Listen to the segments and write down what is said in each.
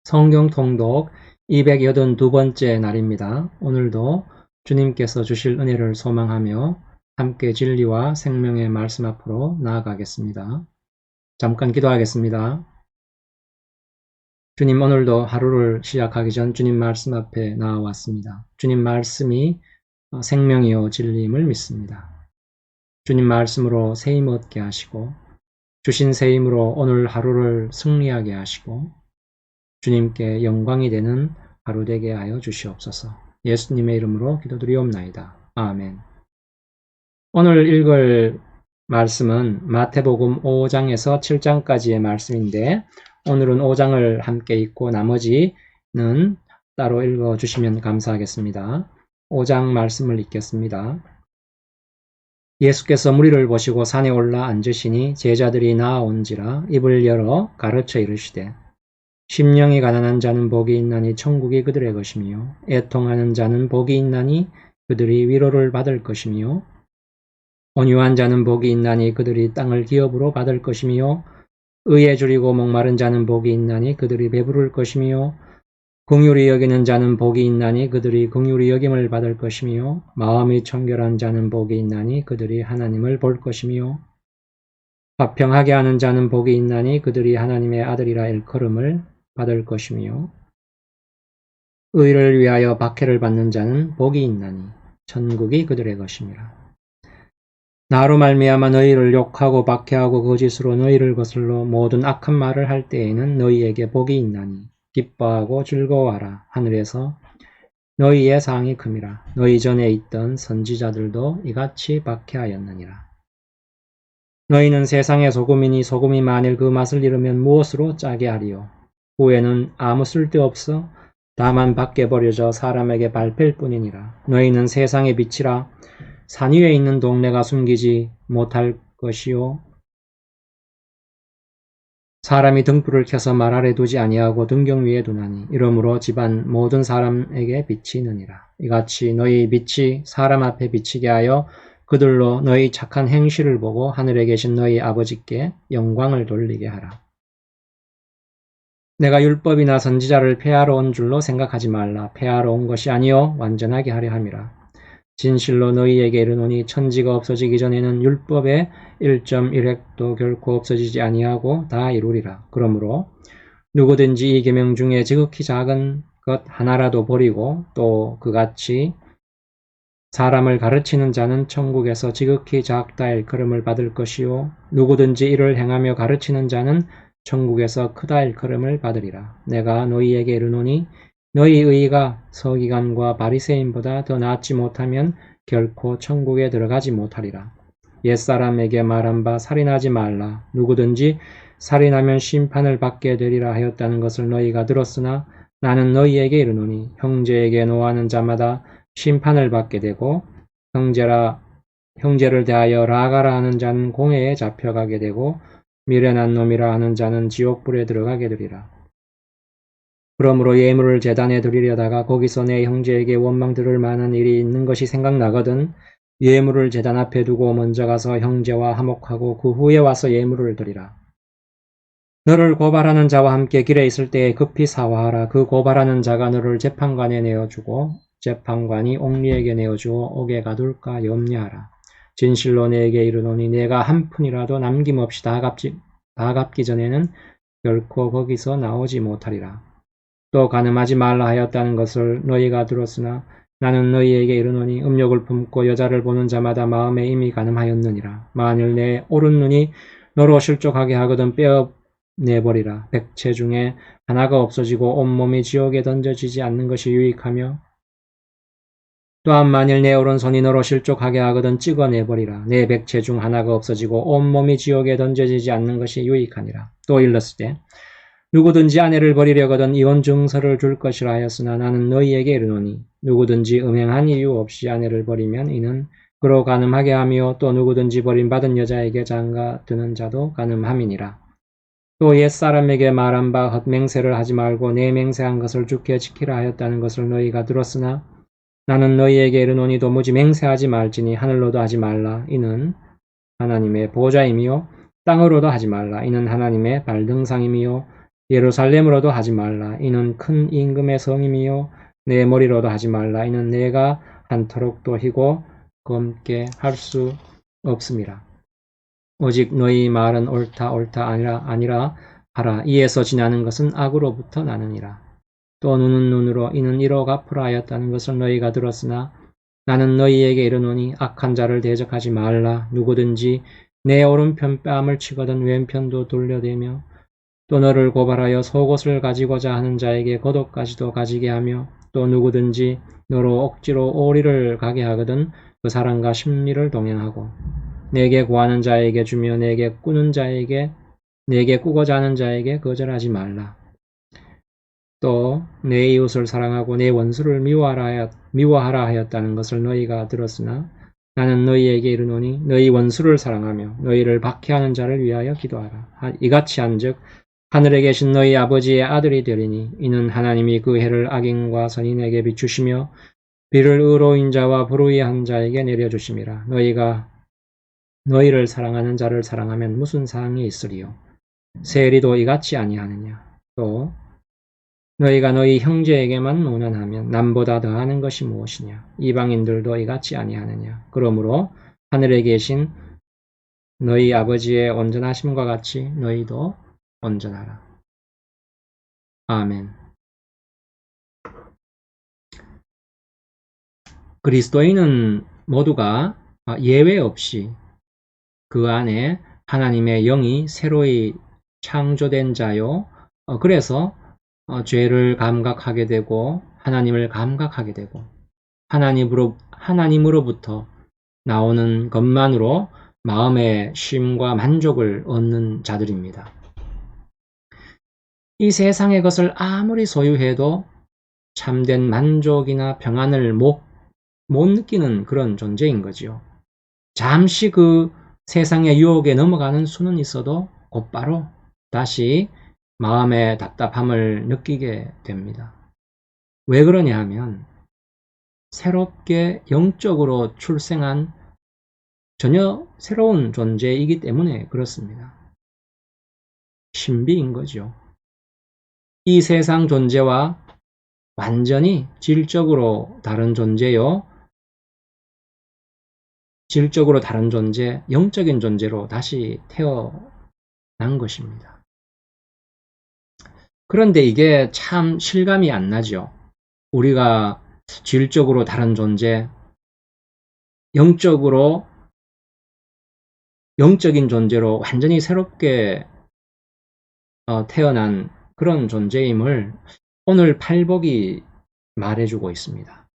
성경 통독 282번째 날입니다. 오늘도 주님께서 주실 은혜를 소망하며 함께 진리와 생명의 말씀 앞으로 나아가겠습니다. 잠깐 기도하겠습니다. 주님, 오늘도 하루를 시작하기 전 주님 말씀 앞에 나와왔습니다. 주님 말씀이 생명이요 진리임을 믿습니다. 주님 말씀으로 세임 얻게 하시고 주신 세임으로 오늘 하루를 승리하게 하시고 주님께 영광이 되는 하루 되게 하여 주시옵소서. 예수님의 이름으로 기도드리옵나이다. 아멘. 오늘 읽을 말씀은 마태복음 5장에서 7장까지의 말씀인데 오늘은 5장을 함께 읽고 나머지는 따로 읽어주시면 감사하겠습니다. 5장 말씀을 읽겠습니다. 예수께서 무리를 보시고 산에 올라 앉으시니 제자들이 나아온지라 입을 열어 가르쳐 이르시되 심령이 가난한 자는 복이 있나니 천국이 그들의 것이며 애통하는 자는 복이 있나니 그들이 위로를 받을 것이며 온유한 자는 복이 있나니 그들이 땅을 기업으로 받을 것이며 의에 줄이고 목마른 자는 복이 있나니 그들이 배부를 것이며 긍휼히 여기는 자는 복이 있나니 그들이 긍휼히 여김을 받을 것이며 마음이 청결한 자는 복이 있나니 그들이 하나님을 볼 것이며 화평하게 하는 자는 복이 있나니 그들이 하나님의 아들이라 일컬음을 받을 것이며 의를 위하여 박해를 받는 자는 복이 있나니 천국이 그들의 것임이라. 나로 말미암아 너희를 욕하고 박해하고 거짓으로 너희를 거슬러 모든 악한 말을 할 때에는 너희에게 복이 있나니 기뻐하고 즐거워하라. 하늘에서 너희의 상이 큼이라. 너희 전에 있던 선지자들도 이같이 박해하였느니라. 너희는 세상의 소금이니 소금이 만일 그 맛을 잃으면 무엇으로 짜게 하리요. 후에는 아무 쓸데없어 다만 밖에 버려져 사람에게 밟힐 뿐이니라. 너희는 세상의 빛이라. 산 위에 있는 동네가 숨기지 못할 것이요. 사람이 등불을 켜서 말 아래 두지 아니하고 등경 위에 두나니 이러므로 집안 모든 사람에게 비치느니라. 이같이 너희 빛이 사람 앞에 비치게 하여 그들로 너희 착한 행실을 보고 하늘에 계신 너희 아버지께 영광을 돌리게 하라. 내가 율법이나 선지자를 폐하러 온 줄로 생각하지 말라. 폐하러 온 것이 아니요 완전하게 하려 함이라. 진실로 너희에게 이르노니 천지가 없어지기 전에는 율법의 1.1획도 결코 없어지지 아니하고 다 이루리라. 그러므로 누구든지 이 계명 중에 지극히 작은 것 하나라도 버리고 또 그같이 사람을 가르치는 자는 천국에서 지극히 작다 일컬음을 받을 것이요 누구든지 이를 행하며 가르치는 자는 천국에서 크다 일컬음을 받으리라. 내가 너희에게 이르노니 너희 의가 서기관과 바리새인보다 더 낫지 못하면 결코 천국에 들어가지 못하리라. 옛사람에게 말한 바 살인하지 말라. 누구든지 살인하면 심판을 받게 되리라 하였다는 것을 너희가 들었으나 나는 너희에게 이르노니 형제에게 노하는 자마다 심판을 받게 되고 형제를 대하여 라가라 하는 자는 공회에 잡혀가게 되고 미련한 놈이라 하는 자는 지옥불에 들어가게 되리라. 그러므로 예물을 제단에 드리려다가 거기서 내 형제에게 원망 들을 만한 일이 있는 것이 생각나거든 예물을 제단 앞에 두고 먼저 가서 형제와 화목하고 그 후에 와서 예물을 드리라. 너를 고발하는 자와 함께 길에 있을 때에 급히 사화하라. 그 고발하는 자가 너를 재판관에 내어주고 재판관이 옥리에게 내어주어 옥에 가둘까 염려하라. 진실로 내게 이르노니 내가 한 푼이라도 남김없이 다 갚기 전에는 결코 거기서 나오지 못하리라. 또 간음하지 말라 하였다는 것을 너희가 들었으나 나는 너희에게 이르노니 음욕을 품고 여자를 보는 자마다 마음에 이미 간음하였느니라. 만일 내 오른 눈이 너로 실족하게 하거든 빼어내버리라. 백체 중에 하나가 없어지고 온몸이 지옥에 던져지지 않는 것이 유익하며 또한 만일 내 오른손이 너로 실족하게 하거든 찍어내버리라. 내 백체 중 하나가 없어지고 온몸이 지옥에 던져지지 않는 것이 유익하니라. 또 일렀으되 누구든지 아내를 버리려거든 이혼 증서를 줄 것이라 하였으나 나는 너희에게 이르노니 누구든지 음행한 이유 없이 아내를 버리면 이는 그로 간음하게 하며 또 누구든지 버림받은 여자에게 장가드는 자도 간음함이니라. 또 옛사람에게 말한 바 헛맹세를 하지 말고 내 맹세한 것을 주께 지키라 하였다는 것을 너희가 들었으나 나는 너희에게 이르노니 도무지 맹세하지 말지니 하늘로도 하지 말라. 이는 하나님의 보좌임이요 땅으로도 하지 말라. 이는 하나님의 발등상임이요 예루살렘으로도 하지 말라. 이는 큰 임금의 성임이요 내 머리로도 하지 말라. 이는 내가 한터럭도 희고 검게 할 수 없음이라. 오직 너희 말은 옳다 옳다 아니라 하라. 이에서 지나는 것은 악으로부터 나느니라. 또 눈은 눈으로 이는 이로 갚으라 하였다는 것을 너희가 들었으나 나는 너희에게 이르노니 악한 자를 대적하지 말라. 누구든지 내 오른편 뺨을 치거든 왼편도 돌려대며 또 너를 고발하여 속옷을 가지고자 하는 자에게 겉옷까지도 가지게 하며 또 누구든지 너로 억지로 오리를 가게 하거든 그 사람과 심리를 동행하고 내게 구하는 자에게 주며 내게 꾸고자 하는 자에게 거절하지 말라. 또 내 이웃을 사랑하고 내 원수를 미워하라 하였다는 것을 너희가 들었으나 나는 너희에게 이르노니 너희 원수를 사랑하며 너희를 박해하는 자를 위하여 기도하라. 이같이 한즉 하늘에 계신 너희 아버지의 아들이 되리니 이는 하나님이 그 해를 악인과 선인에게 비추시며 비를 의로인 자와 불의한 자에게 내려주심이라. 너희가 너희를 사랑하는 자를 사랑하면 무슨 사항이 있으리요? 세리도 이같이 아니하느냐? 또 너희가 너희 형제에게만 온한하면 남보다 더하는 것이 무엇이냐? 이방인들도 이같이 아니하느냐? 그러므로 하늘에 계신 너희 아버지의 온전하심과 같이 너희도 온전하라. 아멘. 그리스도인은 모두가 예외 없이 그 안에 하나님의 영이 새로이 창조된 자요. 그래서 죄를 감각하게 되고 하나님을 감각하게 되고 하나님으로부터 나오는 것만으로 마음의 쉼과 만족을 얻는 자들입니다. 이 세상의 것을 아무리 소유해도 참된 만족이나 평안을 못 느끼는 그런 존재인 거지요. 잠시 그 세상의 유혹에 넘어가는 수는 있어도 곧바로 다시 마음의 답답함을 느끼게 됩니다. 왜 그러냐 하면 새롭게 영적으로 출생한 전혀 새로운 존재이기 때문에 그렇습니다. 신비인 거죠. 이 세상 존재와 완전히 질적으로 다른 존재요. 질적으로 다른 존재, 영적인 존재로 다시 태어난 것입니다. 그런데 이게 참 실감이 안 나죠. 우리가 질적으로 다른 존재, 영적인 존재로 완전히 새롭게 태어난 그런 존재임을 오늘 팔복이 말해주고 있습니다.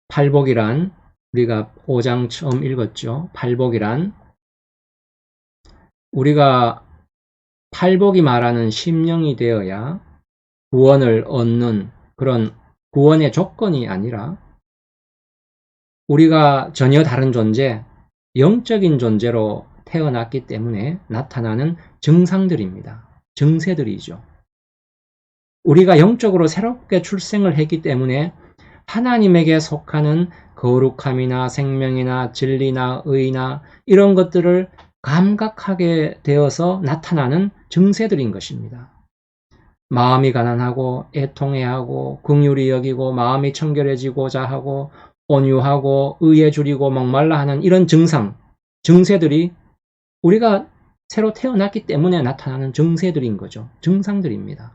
팔복이란 우리가 5장 처음 읽었죠. 팔복이란 우리가 팔복이 말하는 심령이 되어야 구원을 얻는 그런 구원의 조건이 아니라 우리가 전혀 다른 존재, 영적인 존재로 태어났기 때문에 나타나는 증상들입니다. 증세들이죠. 우리가 영적으로 새롭게 출생을 했기 때문에 하나님에게 속하는 거룩함이나 생명이나 진리나 의나 이런 것들을 감각하게 되어서 나타나는 증세들인 것입니다. 마음이 가난하고 애통해하고 긍휼히 여기고 마음이 청결해지고자 하고 온유하고 의에 줄이고 목말라 하는 이런 증세들이 우리가 새로 태어났기 때문에 나타나는 증세들인 거죠. 증상들입니다.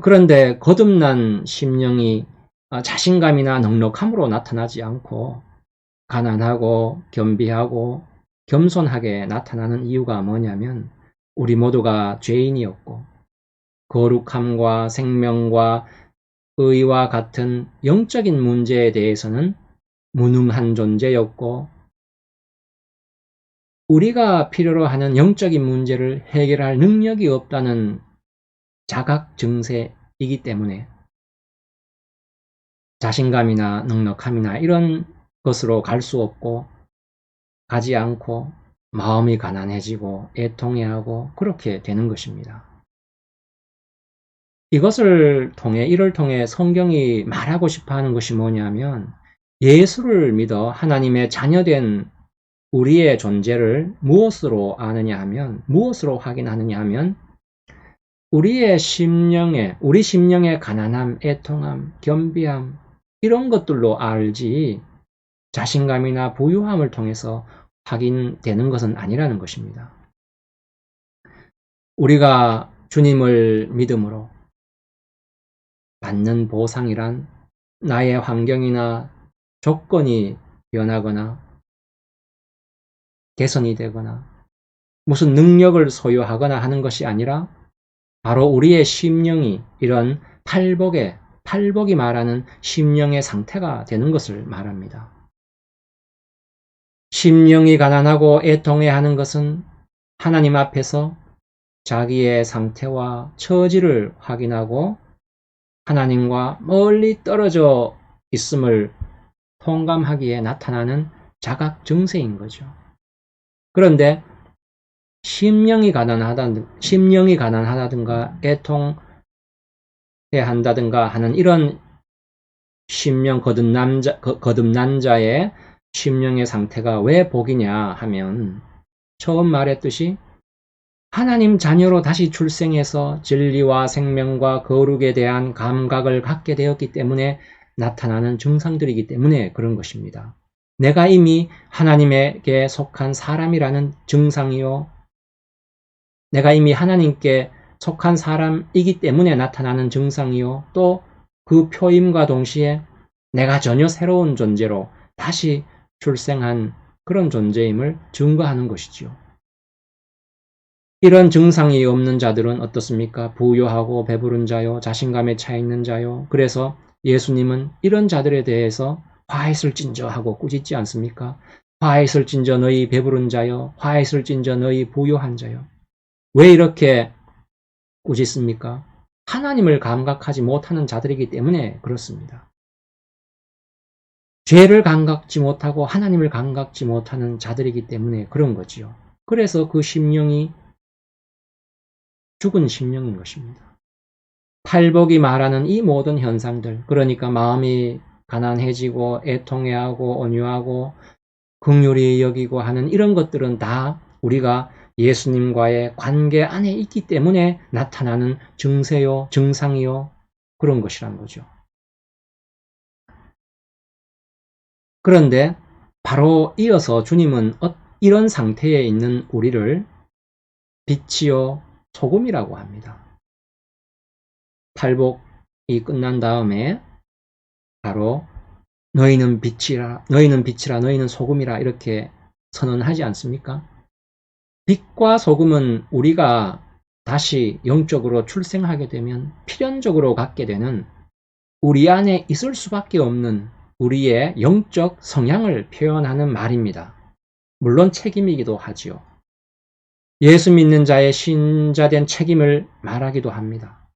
그런데 거듭난 심령이 자신감이나 넉넉함으로 나타나지 않고 가난하고 겸비하고 겸손하게 나타나는 이유가 뭐냐면 우리 모두가 죄인이었고 거룩함과 생명과 의와 같은 영적인 문제에 대해서는 무능한 존재였고 우리가 필요로 하는 영적인 문제를 해결할 능력이 없다는 자각 증세이기 때문에 자신감이나 넉넉함이나 이런 것으로 갈 수 없고 가지 않고 마음이 가난해지고 애통해하고 그렇게 되는 것입니다. 이를 통해 성경이 말하고 싶어 하는 것이 뭐냐면 예수를 믿어 하나님의 자녀된 우리의 존재를 무엇으로 아느냐 하면, 무엇으로 확인하느냐 하면, 우리 심령의 가난함, 애통함, 겸비함, 이런 것들로 알지, 자신감이나 부유함을 통해서 확인되는 것은 아니라는 것입니다. 우리가 주님을 믿음으로 받는 보상이란 나의 환경이나 조건이 변하거나 개선이 되거나 무슨 능력을 소유하거나 하는 것이 아니라 바로 우리의 심령이 이런 팔복이 말하는 심령의 상태가 되는 것을 말합니다. 심령이 가난하고 애통해하는 것은 하나님 앞에서 자기의 상태와 처지를 확인하고 하나님과 멀리 떨어져 있음을 통감하기에 나타나는 자각 증세인 거죠. 그런데 심령이 가난하다든가 애통해 한다든가 하는 이런 심령 거듭난 자의 심령의 상태가 왜 복이냐 하면, 처음 말했듯이 하나님 자녀로 다시 출생해서 진리와 생명과 거룩에 대한 감각을 갖게 되었기 때문에 나타나는 증상들이기 때문에 그런 것입니다. 내가 이미 하나님에게 속한 사람이라는 증상이요, 내가 이미 하나님께 속한 사람이기 때문에 나타나는 증상이요, 또 그 표임과 동시에 내가 전혀 새로운 존재로 다시 출생한 그런 존재임을 증거하는 것이지요. 이런 증상이 없는 자들은 어떻습니까? 부유하고 배부른 자요, 자신감에 차 있는 자요. 그래서 예수님은 이런 자들에 대해서 화있을진저 하고 꾸짖지 않습니까? 화있을진저 너희 배부른 자요, 화있을진저 너희 부유한 자요. 왜 이렇게 꾸짖습니까? 하나님을 감각하지 못하는 자들이기 때문에 그렇습니다. 죄를 감각지 못하고 하나님을 감각지 못하는 자들이기 때문에 그런 거지요. 그래서 그 심령이 죽은 심령인 것입니다. 팔복이 말하는 이 모든 현상들, 그러니까 마음이 가난해지고 애통해하고 온유하고 긍휼히 여기고 하는 이런 것들은 다 우리가 예수님과의 관계 안에 있기 때문에 나타나는 증세요, 증상이요, 그런 것이란 거죠. 그런데 바로 이어서 주님은 이런 상태에 있는 우리를 빛이요, 소금이라고 합니다. 팔복이 끝난 다음에 바로 너희는 빛이라, 너희는 소금이라 이렇게 선언하지 않습니까? 빛과 소금은 우리가 다시 영적으로 출생하게 되면 필연적으로 갖게 되는, 우리 안에 있을 수밖에 없는 우리의 영적 성향을 표현하는 말입니다. 물론 책임이기도 하지요. 예수 믿는 자의 신자된 책임을 말하기도 합니다.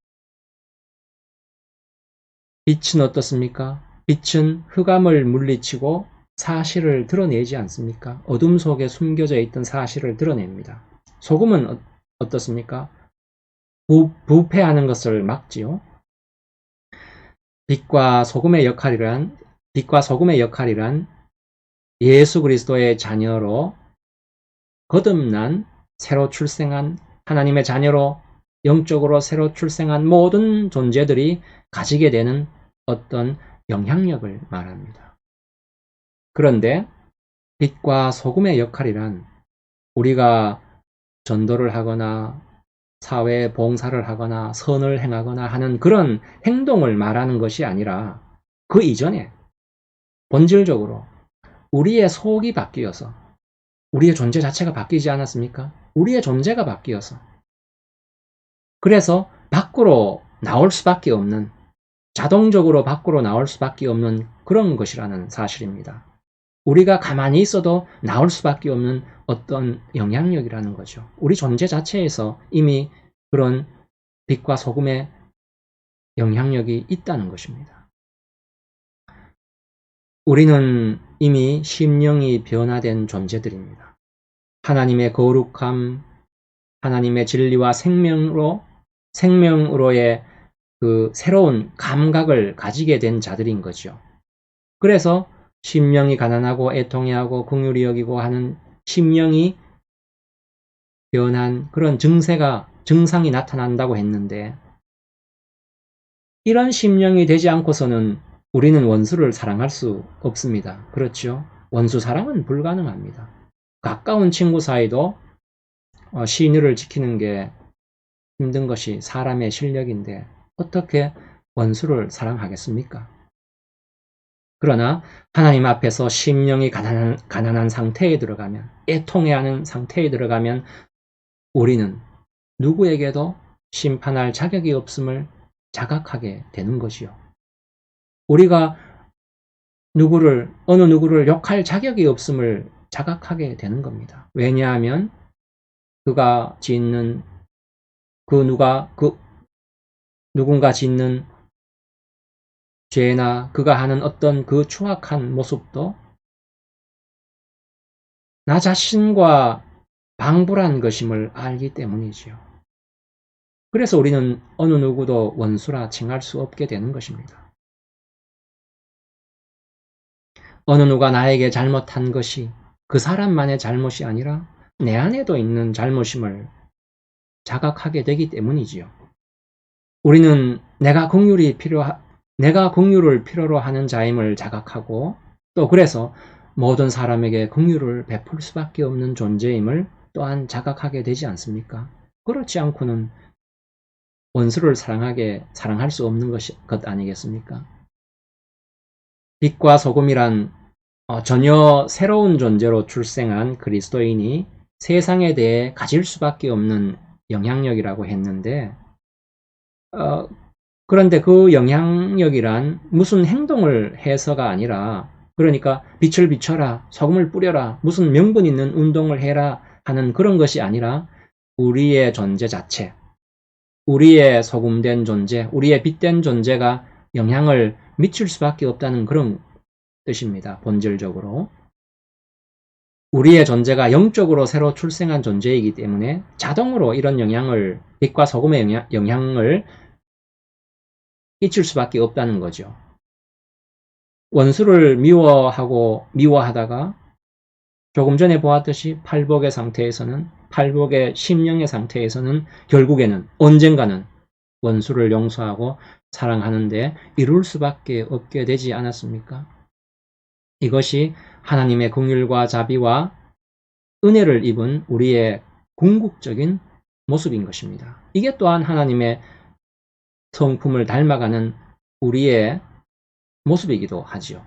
빛은 어떻습니까? 빛은 흑암을 물리치고 사실을 드러내지 않습니까? 어둠 속에 숨겨져 있던 사실을 드러냅니다. 소금은 어떻습니까? 부패하는 것을 막지요. 빛과 소금의 역할이란 예수 그리스도의 자녀로 거듭난, 새로 출생한, 하나님의 자녀로 영적으로 새로 출생한 모든 존재들이 가지게 되는 어떤 영향력을 말합니다. 그런데 빛과 소금의 역할이란 우리가 전도를 하거나 사회에 봉사를 하거나 선을 행하거나 하는 그런 행동을 말하는 것이 아니라 그 이전에 본질적으로 우리의 속이 바뀌어서, 우리의 존재 자체가 바뀌지 않았습니까? 우리의 존재가 바뀌어서, 그래서 밖으로 나올 수밖에 없는, 자동적으로 밖으로 나올 수밖에 없는 그런 것이라는 사실입니다. 우리가 가만히 있어도 나올 수밖에 없는 어떤 영향력이라는 거죠. 우리 존재 자체에서 이미 그런 빛과 소금의 영향력이 있다는 것입니다. 우리는 이미 심령이 변화된 존재들입니다. 하나님의 거룩함, 하나님의 진리와 생명으로의 그 새로운 감각을 가지게 된 자들인 거죠. 그래서 심령이 가난하고 애통해하고 긍휼히 여기고 하는 심령이 변한 그런 증상이 나타난다고 했는데, 이런 심령이 되지 않고서는 우리는 원수를 사랑할 수 없습니다. 그렇죠? 원수 사랑은 불가능합니다. 가까운 친구 사이도 신의를 지키는 게 힘든 것이 사람의 실력인데 어떻게 원수를 사랑하겠습니까? 그러나 하나님 앞에서 심령이 가난한 상태에 들어가면, 애통해하는 상태에 들어가면 우리는 누구에게도 심판할 자격이 없음을 자각하게 되는 것이요. 우리가 어느 누구를 욕할 자격이 없음을 자각하게 되는 겁니다. 왜냐하면 그가 짓는 누군가 짓는 죄나 그가 하는 어떤 그 추악한 모습도 나 자신과 방불한 것임을 알기 때문이지요. 그래서 우리는 어느 누구도 원수라 칭할 수 없게 되는 것입니다. 어느 누가 나에게 잘못한 것이 그 사람만의 잘못이 아니라 내 안에도 있는 잘못임을 자각하게 되기 때문이지요. 우리는 내가 긍휼을 필요로 하는 자임을 자각하고, 또 그래서 모든 사람에게 긍휼을 베풀 수밖에 없는 존재임을 또한 자각하게 되지 않습니까? 그렇지 않고는 원수를 사랑할 수 없는 것 아니겠습니까? 빛과 소금이란 전혀 새로운 존재로 출생한 그리스도인이 세상에 대해 가질 수밖에 없는 영향력이라고 했는데, 그런데 그 영향력이란 무슨 행동을 해서가 아니라, 그러니까 빛을 비춰라, 소금을 뿌려라, 무슨 명분 있는 운동을 해라 하는 그런 것이 아니라 우리의 존재 자체, 우리의 소금된 존재, 우리의 빛된 존재가 영향을 미칠 수밖에 없다는 그런 뜻입니다. 본질적으로. 우리의 존재가 영적으로 새로 출생한 존재이기 때문에 자동으로 이런 빛과 소금의 영향을 끼칠 수밖에 없다는 거죠. 원수를 미워하다가 조금 전에 보았듯이 팔복의 심령의 상태에서는 결국에는 언젠가는 원수를 용서하고 사랑하는데 이룰 수밖에 없게 되지 않았습니까? 이것이 하나님의 긍휼과 자비와 은혜를 입은 우리의 궁극적인 모습인 것입니다. 이게 또한 하나님의 성품을 닮아가는 우리의 모습이기도 하지요.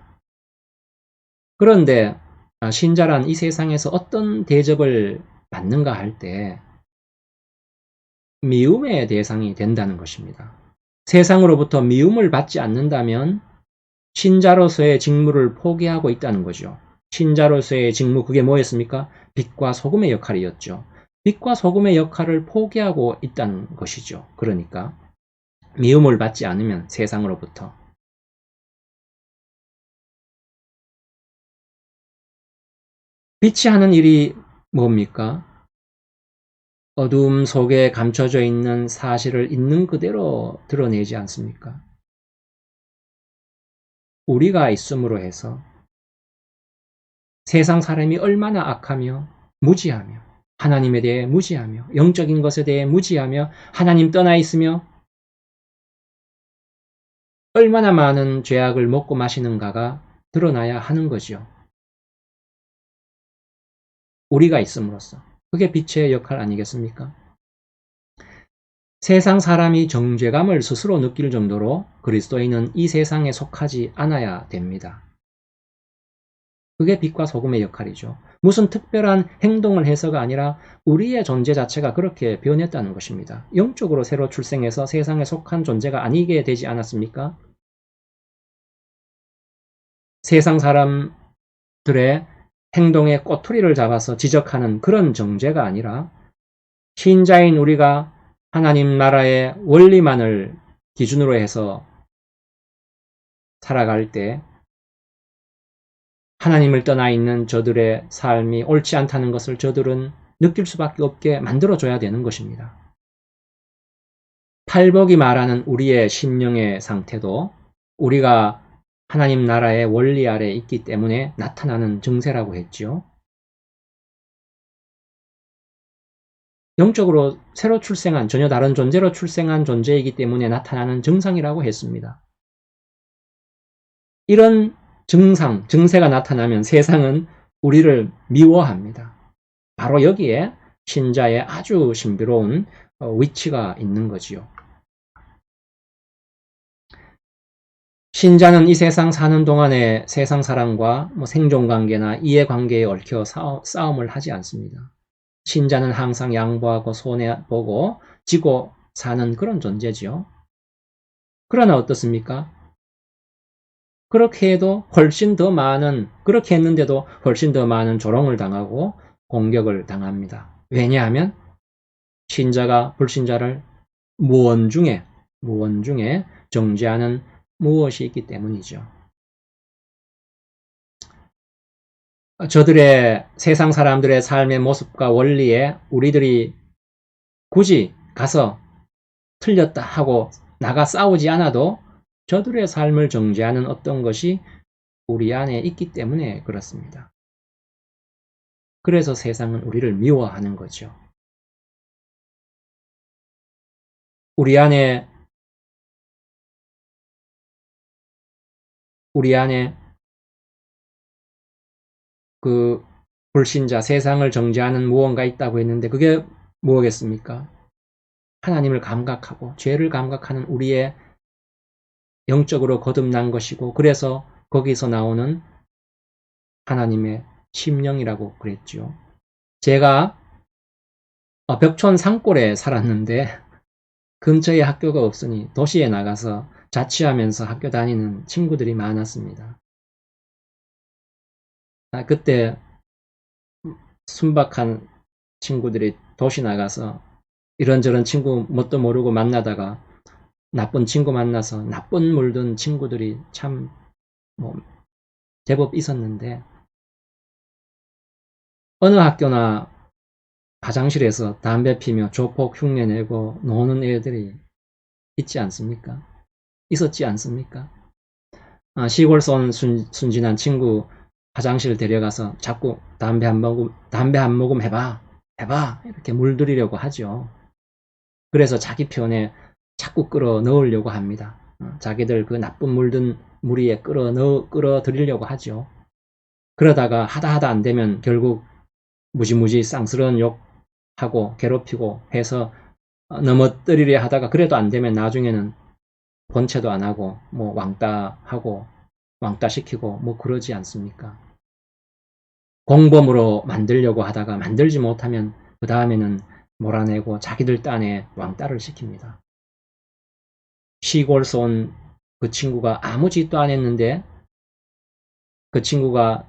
그런데 신자란 이 세상에서 어떤 대접을 받는가 할 때 미움의 대상이 된다는 것입니다. 세상으로부터 미움을 받지 않는다면 신자로서의 직무를 포기하고 있다는 거죠. 신자로서의 직무, 그게 뭐였습니까? 빛과 소금의 역할이었죠. 빛과 소금의 역할을 포기하고 있다는 것이죠. 그러니까 미움을 받지 않으면 세상으로부터. 빛이 하는 일이 뭡니까? 어두움 속에 감춰져 있는 사실을 있는 그대로 드러내지 않습니까? 우리가 있음으로 해서 세상 사람이 얼마나 악하며 무지하며 하나님에 대해 무지하며 영적인 것에 대해 무지하며 하나님 떠나 있으며 얼마나 많은 죄악을 먹고 마시는가가 드러나야 하는 거죠. 우리가 있음으로써. 그게 빛의 역할 아니겠습니까? 세상 사람이 정죄감을 스스로 느낄 정도로 그리스도인은 이 세상에 속하지 않아야 됩니다. 그게 빛과 소금의 역할이죠. 무슨 특별한 행동을 해서가 아니라 우리의 존재 자체가 그렇게 변했다는 것입니다. 영적으로 새로 출생해서 세상에 속한 존재가 아니게 되지 않았습니까? 세상 사람들의 행동의 꼬투리를 잡아서 지적하는 그런 정죄가 아니라 신자인 우리가 하나님 나라의 원리만을 기준으로 해서 살아갈 때 하나님을 떠나 있는 저들의 삶이 옳지 않다는 것을 저들은 느낄 수밖에 없게 만들어줘야 되는 것입니다. 팔복이 말하는 우리의 심령의 상태도 우리가 하나님 나라의 원리 아래 있기 때문에 나타나는 증세라고 했지요. 영적으로 새로 출생한 전혀 다른 존재로 출생한 존재이기 때문에 나타나는 증상이라고 했습니다. 이런 증세가 나타나면 세상은 우리를 미워합니다. 바로 여기에 신자의 아주 신비로운 위치가 있는 거지요. 신자는 이 세상 사는 동안에 세상 사람과 생존관계나 이해관계에 얽혀 싸움을 하지 않습니다. 신자는 항상 양보하고 손해보고 지고 사는 그런 존재지요. 그러나 어떻습니까? 그렇게 했는데도 훨씬 더 많은 조롱을 당하고 공격을 당합니다. 왜냐하면 신자가 불신자를 무언 중에 정죄하는 무엇이 있기 때문이죠. 저들의 세상 사람들의 삶의 모습과 원리에 우리들이 굳이 가서 틀렸다 하고 나가 싸우지 않아도 저들의 삶을 정죄하는 어떤 것이 우리 안에 있기 때문에 그렇습니다. 그래서 세상은 우리를 미워하는 거죠. 우리 안에 그 불신자, 세상을 정죄하는 무언가 있다고 했는데 그게 무엇겠습니까? 하나님을 감각하고 죄를 감각하는 우리의 영적으로 거듭난 것이고 그래서 거기서 나오는 하나님의 심령이라고 그랬죠. 제가 벽촌 산골에 살았는데 근처에 학교가 없으니 도시에 나가서 자취하면서 학교 다니는 친구들이 많았습니다. 그때 순박한 친구들이 도시 나가서 이런저런 친구 뭣도 모르고 만나다가 나쁜 친구 만나서 나쁜 물든 친구들이 참 제법 있었는데 어느 학교나 화장실에서 담배 피며 조폭 흉내내고 노는 애들이 있지 않습니까? 있었지 않습니까? 시골선 순진한 친구 화장실 데려가서 자꾸 담배 한 모금 해봐 이렇게 물들이려고 하죠. 그래서 자기 편에 자꾸 끌어 넣으려고 합니다. 자기들 그 나쁜 물든 무리에 끌어들이려고 하죠. 그러다가 하다 안 되면 결국 무지무지 쌍스러운 욕하고 괴롭히고 해서 넘어뜨리려 하다가 그래도 안 되면 나중에는 본체도 안 하고 왕따 시키고 그러지 않습니까? 공범으로 만들려고 하다가 만들지 못하면 그 다음에는 몰아내고 자기들 딴에 왕따를 시킵니다. 시골서 온 그 친구가 아무 짓도 안 했는데 그 친구가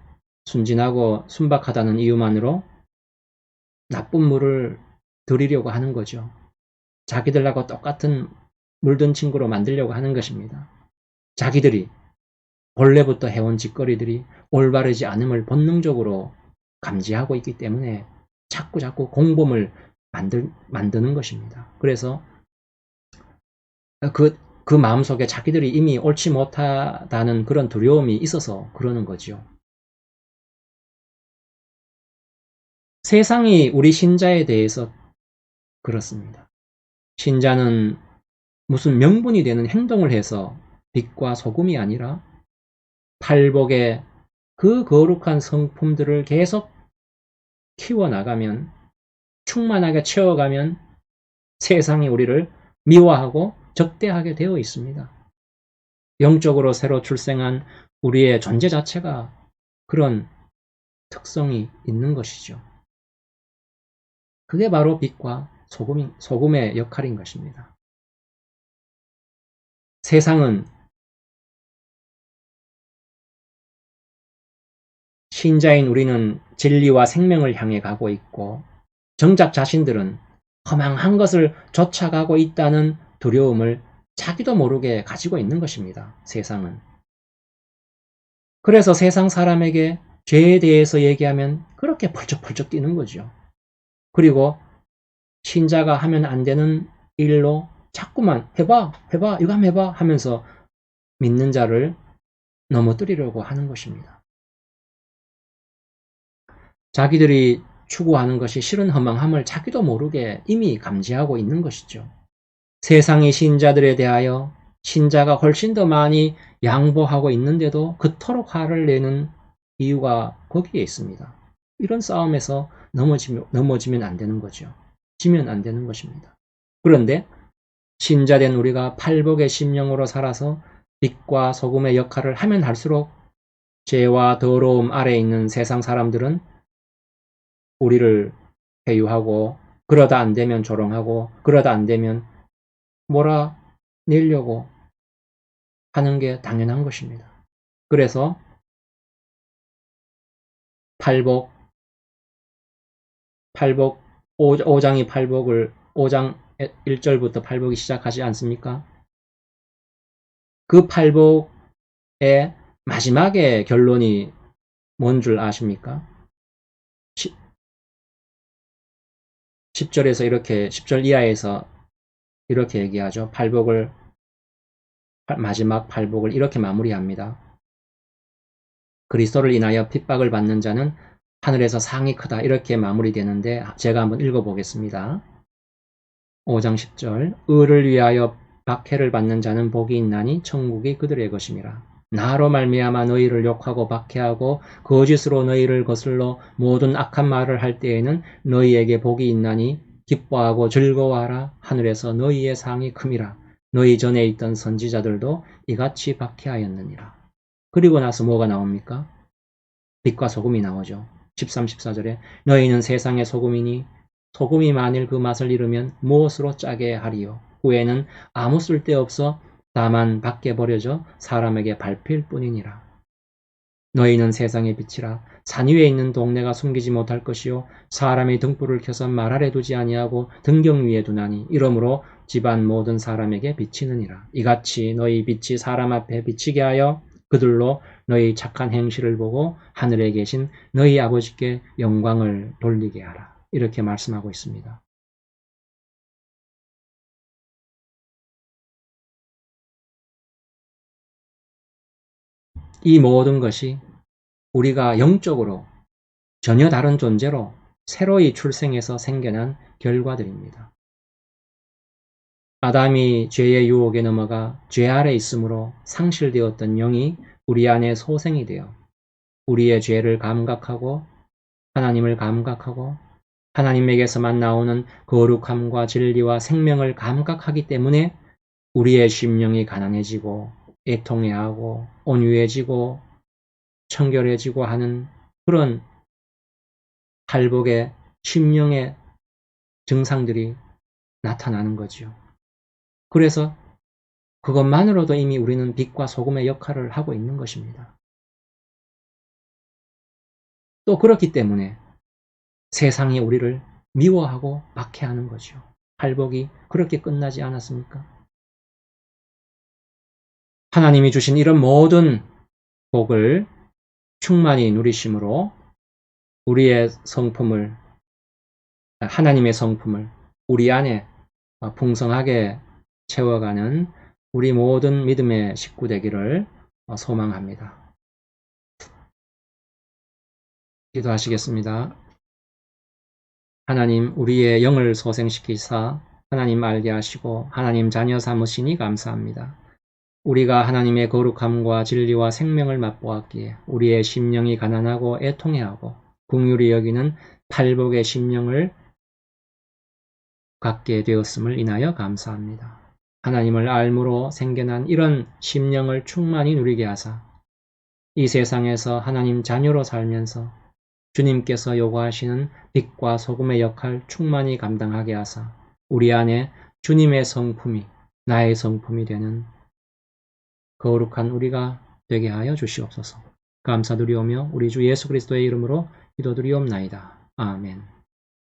순진하고 순박하다는 이유만으로 나쁜 물을 들이려고 하는 거죠. 자기들하고 똑같은 물든 친구로 만들려고 하는 것입니다. 자기들이 본래부터 해온 짓거리들이 올바르지 않음을 본능적으로 감지하고 있기 때문에 자꾸 공범을 만드는 것입니다. 그래서 그 마음속에 자기들이 이미 옳지 못하다는 그런 두려움이 있어서 그러는 거죠. 세상이 우리 신자에 대해서 그렇습니다. 신자는 무슨 명분이 되는 행동을 해서 빛과 소금이 아니라 팔복의 그 거룩한 성품들을 계속 키워나가면, 충만하게 채워가면 세상이 우리를 미워하고 적대하게 되어 있습니다. 영적으로 새로 출생한 우리의 존재 자체가 그런 특성이 있는 것이죠. 그게 바로 빛과 소금의 역할인 것입니다. 세상은 신자인 우리는 진리와 생명을 향해 가고 있고 정작 자신들은 허망한 것을 쫓아가고 있다는 두려움을 자기도 모르게 가지고 있는 것입니다. 세상은. 그래서 세상 사람에게 죄에 대해서 얘기하면 그렇게 펄쩍펄쩍 뛰는 거죠. 그리고 신자가 하면 안 되는 일로 자꾸만 해봐 이거 한번 해봐 하면서 믿는 자를 넘어뜨리려고 하는 것입니다. 자기들이 추구하는 것이 실은 허망함을 자기도 모르게 이미 감지하고 있는 것이죠. 세상의 신자들에 대하여 신자가 훨씬 더 많이 양보하고 있는데도 그토록 화를 내는 이유가 거기에 있습니다. 이런 싸움에서 넘어지면 안 되는 거죠. 지면 안 되는 것입니다. 그런데 신자된 우리가 팔복의 심령으로 살아서 빛과 소금의 역할을 하면 할수록 죄와 더러움 아래에 있는 세상 사람들은 우리를 회유하고 그러다 안 되면 조롱하고 그러다 안 되면 몰아 내려고 하는 게 당연한 것입니다. 그래서 팔복 5장이 팔복을 5장 1절부터 팔복이 시작하지 않습니까? 그 팔복의 마지막에 결론이 뭔 줄 아십니까? 10절에서 이렇게 10절 이하에서 이렇게 얘기하죠. 마지막 팔복을 이렇게 마무리합니다. 그리스도를 인하여 핍박을 받는 자는 하늘에서 상이 크다. 이렇게 마무리되는데 제가 한번 읽어보겠습니다. 5장 10절 의를 위하여 박해를 받는 자는 복이 있나니 천국이 그들의 것임이라. 나로 말미암아 너희를 욕하고 박해하고 거짓으로 너희를 거슬러 모든 악한 말을 할 때에는 너희에게 복이 있나니 기뻐하고 즐거워하라. 하늘에서 너희의 상이 큼이라. 너희 전에 있던 선지자들도 이같이 박해하였느니라. 그리고 나서 뭐가 나옵니까? 빛과 소금이 나오죠. 13, 14절에 너희는 세상의 소금이니 소금이 만일 그 맛을 잃으면 무엇으로 짜게 하리요. 후에는 아무 쓸데없어 다만 밖에 버려져 사람에게 밟힐 뿐이니라. 너희는 세상의 빛이라. 산 위에 있는 동네가 숨기지 못할 것이요 사람이 등불을 켜서 말 아래 두지 아니하고 등경 위에 두나니 이러므로 집안 모든 사람에게 비치느니라. 이같이 너희 빛이 사람 앞에 비치게 하여 그들로 너희 착한 행실을 보고 하늘에 계신 너희 아버지께 영광을 돌리게 하라. 이렇게 말씀하고 있습니다. 이 모든 것이 우리가 영적으로 전혀 다른 존재로 새로이 출생해서 생겨난 결과들입니다. 아담이 죄의 유혹에 넘어가 죄 아래 있으므로 상실되었던 영이 우리 안에 소생이 되어 우리의 죄를 감각하고 하나님을 감각하고 하나님에게서만 나오는 거룩함과 진리와 생명을 감각하기 때문에 우리의 심령이 가난해지고 애통해하고 온유해지고 청결해지고 하는 그런 팔복의 심령의 증상들이 나타나는 거죠. 그래서 그것만으로도 이미 우리는 빛과 소금의 역할을 하고 있는 것입니다. 또 그렇기 때문에 세상이 우리를 미워하고 박해하는 거죠. 팔복이 그렇게 끝나지 않았습니까? 하나님이 주신 이런 모든 복을 충만히 누리심으로 우리의 성품을, 하나님의 성품을 우리 안에 풍성하게 채워가는 우리 모든 믿음의 식구 되기를 소망합니다. 기도하시겠습니다. 하나님, 우리의 영을 소생시키사 하나님 알게 하시고 하나님 자녀 삼으시니 감사합니다. 우리가 하나님의 거룩함과 진리와 생명을 맛보았기에 우리의 심령이 가난하고 애통해하고 긍휼히 여기는 팔복의 심령을 갖게 되었음을 인하여 감사합니다. 하나님을 알므로 생겨난 이런 심령을 충만히 누리게 하사 이 세상에서 하나님 자녀로 살면서 주님께서 요구하시는 빛과 소금의 역할 충만히 감당하게 하사 우리 안에 주님의 성품이 나의 성품이 되는 거룩한 우리가 되게 하여 주시옵소서. 감사드리오며 우리 주 예수 그리스도의 이름으로 기도드리옵나이다. 아멘.